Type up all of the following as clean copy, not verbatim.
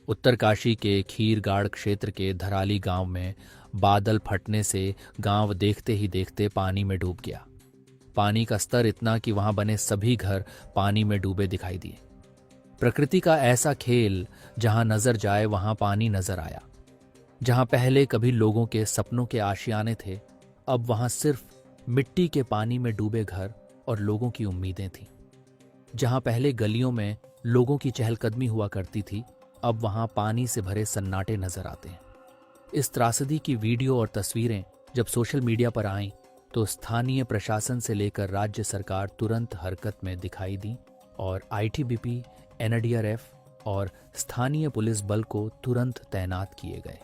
उत्तरकाशी के खीरगाड़ क्षेत्र के धराली गांव में बादल फटने से गांव देखते ही देखते पानी में डूब गया। पानी का स्तर इतना कि वहां बने सभी घर पानी में डूबे दिखाई दिए। प्रकृति का ऐसा खेल, जहां नजर जाए वहां पानी नजर आया। जहां पहले कभी लोगों के सपनों के आशियाने थे, अब वहां सिर्फ मिट्टी के पानी में डूबे घर और लोगों की उम्मीदें थीं। जहां पहले गलियों में लोगों की चहलकदमी हुआ करती थी, अब वहां पानी से भरे सन्नाटे नजर आते हैं। इस त्रासदी की वीडियो और तस्वीरें जब सोशल मीडिया पर आईं, तो स्थानीय प्रशासन से लेकर राज्य सरकार तुरंत हरकत में दिखाई दी और आईटीबीपी, एनडीआरएफ और स्थानीय पुलिस बल को तुरंत तैनात किए गए।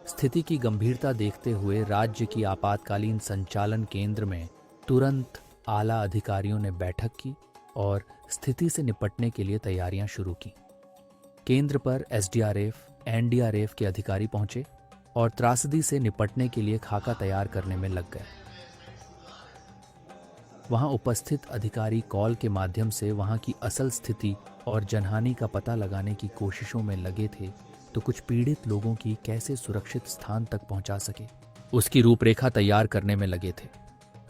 स्थिति की गंभीरता देखते हुए राज्य की आपातकालीन संचालन केंद्र में तुरंत आला अधिकारियों ने बैठक की और स्थिति से निपटने के लिए तैयारियां शुरू की। केंद्र पर एसडीआरएफ, एनडीआरएफ के अधिकारी पहुंचे और त्रासदी से निपटने के लिए खाका तैयार करने में लग गए। वहां उपस्थित अधिकारी कॉल के माध्यम से वहां की असल स्थिति और जनहानि का पता लगाने की कोशिशों में लगे थे, तो कुछ पीड़ित लोगों की कैसे सुरक्षित स्थान तक पहुंचा सके, उसकी रूपरेखा तैयार करने में लगे थे।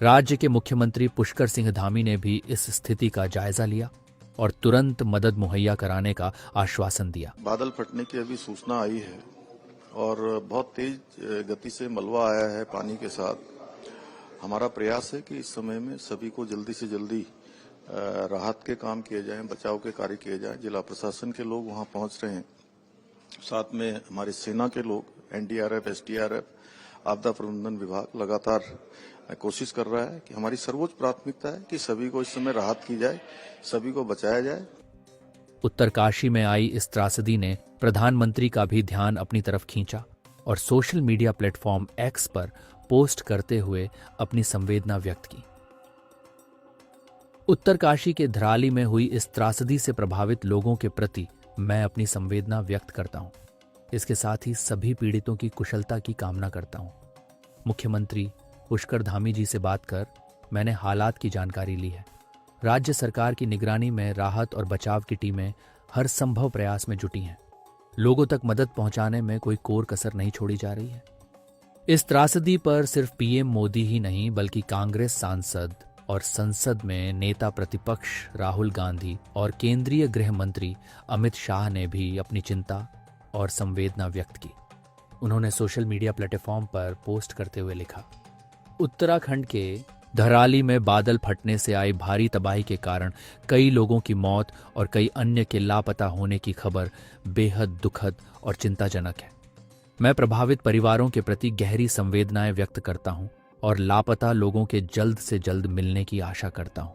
राज्य के मुख्यमंत्री पुष्कर सिंह धामी ने भी इस स्थिति का जायजा लिया और तुरंत मदद मुहैया कराने का आश्वासन दिया। बादल फटने की अभी सूचना आई है और बहुत तेज गति से मलबा आया है पानी के साथ। हमारा प्रयास है कि इस समय में सभी को जल्दी से जल्दी राहत के काम किए जाएं, बचाव के कार्य किए जाएं। जिला प्रशासन के लोग वहां पहुंच रहे हैं, साथ में हमारी सेना के लोग, एनडीआरएफ, एसडीआरएफ, आपदा प्रबंधन विभाग लगातार कोशिश कर रहा है कि हमारी सर्वोच्च प्राथमिकता है कि सभी को इस समय राहत की जाए, सभी को बचाया जाए। उत्तरकाशी में आई इस त्रासदी ने प्रधानमंत्री का भी ध्यान अपनी तरफ खींचा और सोशल मीडिया प्लेटफॉर्म एक्स पर पोस्ट करते हुए अपनी संवेदना व्यक्त की। उत्तरकाशी के धराली में हुई इस त्रासदी से प्रभावित लोगों के प्रति मैं अपनी संवेदना व्यक्त करता हूं। इसके साथ ही सभी पीड़ितों की कुशलता की कामना करता हूं। मुख्यमंत्री पुष्कर धामी जी से बात कर मैंने हालात की जानकारी ली है। राज्य सरकार की निगरानी में राहत और बचाव की टीमें हर संभव प्रयास में जुटी हैं। लोगों तक मदद पहुंचाने में कोई कोर कसर नहीं छोड़ी जा रही है। इस त्रासदी पर सिर्फ पीएम मोदी ही नहीं, बल्कि कांग्रेस सांसद और संसद में नेता प्रतिपक्ष राहुल गांधी और केंद्रीय गृह मंत्री अमित शाह ने भी अपनी चिंता और संवेदना व्यक्त की। उन्होंने सोशल मीडिया प्लेटफॉर्म पर पोस्ट करते हुए लिखा, उत्तराखंड के धराली में बादल फटने से आई भारी तबाही के कारण कई लोगों की मौत और कई अन्य के लापता होने की खबर बेहद दुखद और चिंताजनक है। मैं प्रभावित परिवारों के प्रति गहरी संवेदनाएं व्यक्त करता हूं और लापता लोगों के जल्द से जल्द मिलने की आशा करता हूं।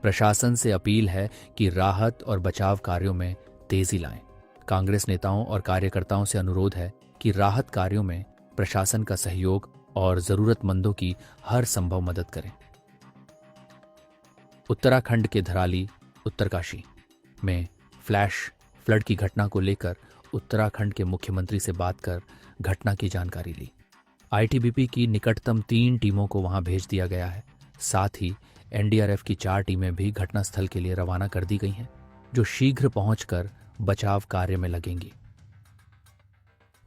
प्रशासन से अपील है कि राहत और बचाव कार्यों में तेजी लाएं। कांग्रेस नेताओं और कार्यकर्ताओं से अनुरोध है कि राहत कार्यों में प्रशासन का सहयोग और जरूरतमंदों की हर संभव मदद करें। उत्तराखंड के धराली, उत्तरकाशी में फ्लैश फ्लड की घटना को लेकर उत्तराखंड के मुख्यमंत्री से बात कर घटना की जानकारी ली। आईटीबीपी की निकटतम 3 टीमों को वहां भेज दिया गया है। साथ ही एनडीआरएफ की 4 टीमें भी घटनास्थल के लिए रवाना कर दी गई हैं, जो शीघ्र पहुंचकर बचाव कार्य में लगेंगी।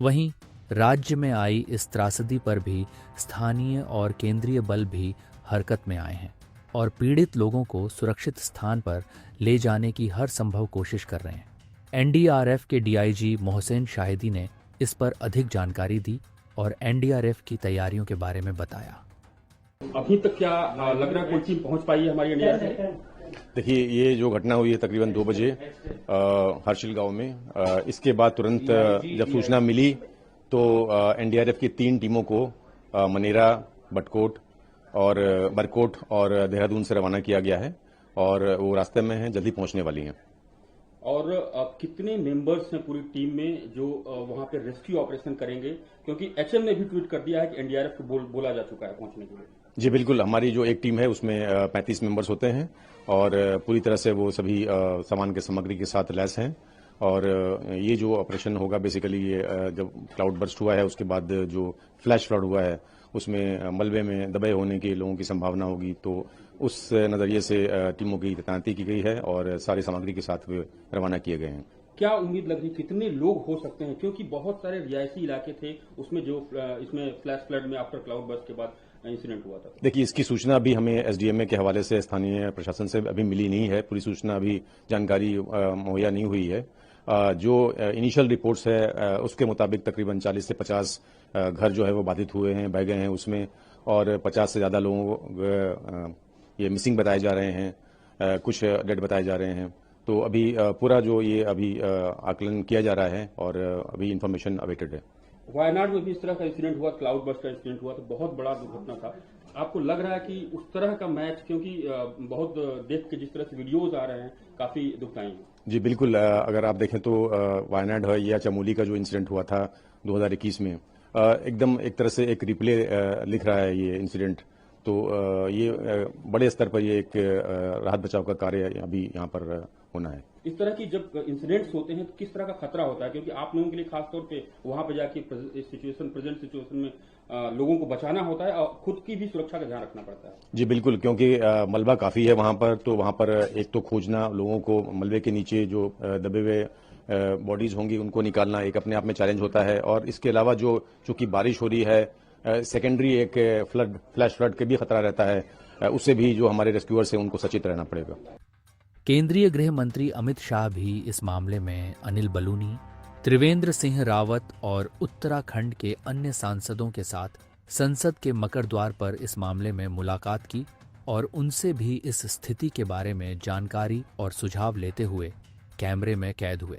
वहीं राज्य में आई इस त्रासदी पर भी स्थानीय और केंद्रीय बल भी हरकत में आए हैं और पीड़ित लोगों को सुरक्षित स्थान पर ले जाने की हर संभव कोशिश कर रहे हैं। एनडीआरएफ के डीआईजी मोहसिन शाहिदी ने इस पर अधिक जानकारी दी और एनडीआरएफ की तैयारियों के बारे में बताया। अभी तक क्या लग रहा है कोई टीम पहुंच पाई है हमारी एनडीआरएफ? देखिए, ये जो घटना हुई है तकरीबन 2 बजे हर्षिल गांव में। इसके बाद तुरंत जब सूचना मिली तो एनडीआरएफ की 3 टीमों को मनेरा, बटकोट और बरकोट और देहरादून से रवाना किया गया है और वो रास्ते में हैं, जल्दी पहुंचने वाली हैं। और कितने मेंबर्स हैं पूरी टीम में जो वहां पे रेस्क्यू ऑपरेशन करेंगे? क्योंकि एचएम ने भी ट्वीट कर दिया है कि एनडीआरएफ को बोला जा चुका है पहुंचने के लिए। जी बिल्कुल, हमारी जो एक टीम है उसमें 35 मेंबर्स होते हैं और पूरी तरह से वो सभी सामान के सामग्री के साथ लैस हैं। और ये जो ऑपरेशन होगा बेसिकली ये जब क्लाउड बर्स्ट हुआ है उसके बाद जो फ्लैश फ्लड हुआ है उसमें मलबे में दबे होने के लोगों की संभावना होगी, तो उस नज़रिए से टीमों की तैनाती की गई है और सारी सामग्री के साथ वे रवाना किए गए हैं। क्या उम्मीद लग रही, कितने लोग हो सकते हैं, क्योंकि बहुत सारे रिहायशी इलाके थे उसमें जो इसमें फ्लैश फ्लड में आफ्टर क्लाउड बर्स्ट के बाद इंसिडेंट हुआ था? देखिए, इसकी सूचना अभी हमें एसडीएमए के हवाले से स्थानीय प्रशासन से अभी मिली नहीं है। पूरी सूचना अभी जानकारी मुहैया नहीं हुई है। जो इनिशियल रिपोर्ट्स है उसके मुताबिक तकरीबन 40 से 50 घर जो है वो बाधित हुए हैं, बह गए हैं उसमें, और 50 से ज़्यादा लोगों ये मिसिंग बताए जा रहे हैं, कुछ डेड बताए जा रहे हैं। तो अभी पूरा जो ये अभी आकलन किया जा रहा है और अभी इंफॉर्मेशन अवेटेड है। वायनाड में भी इस तरह का इंसिडेंट हुआ, क्लाउड बर्स्ट का इंसिडेंट हुआ, तो बहुत बड़ा दुर्घटना था। आपको लग रहा है कि उस तरह का मैच, क्योंकि बहुत देख के जिस तरह से वीडियोज आ रहे हैं काफी दुखदायी है? जी बिल्कुल, अगर आप देखें तो वायनाड है या चमोली का जो इंसिडेंट हुआ था 2021 में, एकदम एक तरह से एक रिप्ले लिख रहा है ये इंसिडेंट। तो ये बड़े स्तर पर ये एक राहत बचाव का कार्य अभी यहाँ पर होना है। इस तरह की जब इंसिडेंट्स होते हैं तो किस तरह का खतरा होता है, क्योंकि आप लोगों के लिए खासतौर पे वहां पे जाके प्रेजेंट सिचुएशन में लोगों को बचाना होता है और खुद की भी सुरक्षा का ध्यान रखना पड़ता है। जी बिल्कुल, क्योंकि मलबा काफी है वहां पर, तो वहां पर एक तो खोजना, लोगों को मलबे के नीचे जो दबे हुए बॉडीज होंगी उनको निकालना एक अपने आप में चैलेंज होता है। और इसके अलावा जो चूंकि बारिश हो रही है, सेकेंडरी एक फ्लैश फ्लड के भी खतरा रहता है, उससे भी जो हमारे रेस्क्यूअर्स हैं उनको सचेत रहना पड़ेगा। केंद्रीय गृह मंत्री अमित शाह भी इस मामले में अनिल बलूनी, त्रिवेंद्र सिंह रावत और उत्तराखंड के अन्य सांसदों के साथ संसद के मकर द्वार पर इस मामले में मुलाकात की और उनसे भी इस स्थिति के बारे में जानकारी और सुझाव लेते हुए कैमरे में कैद हुए।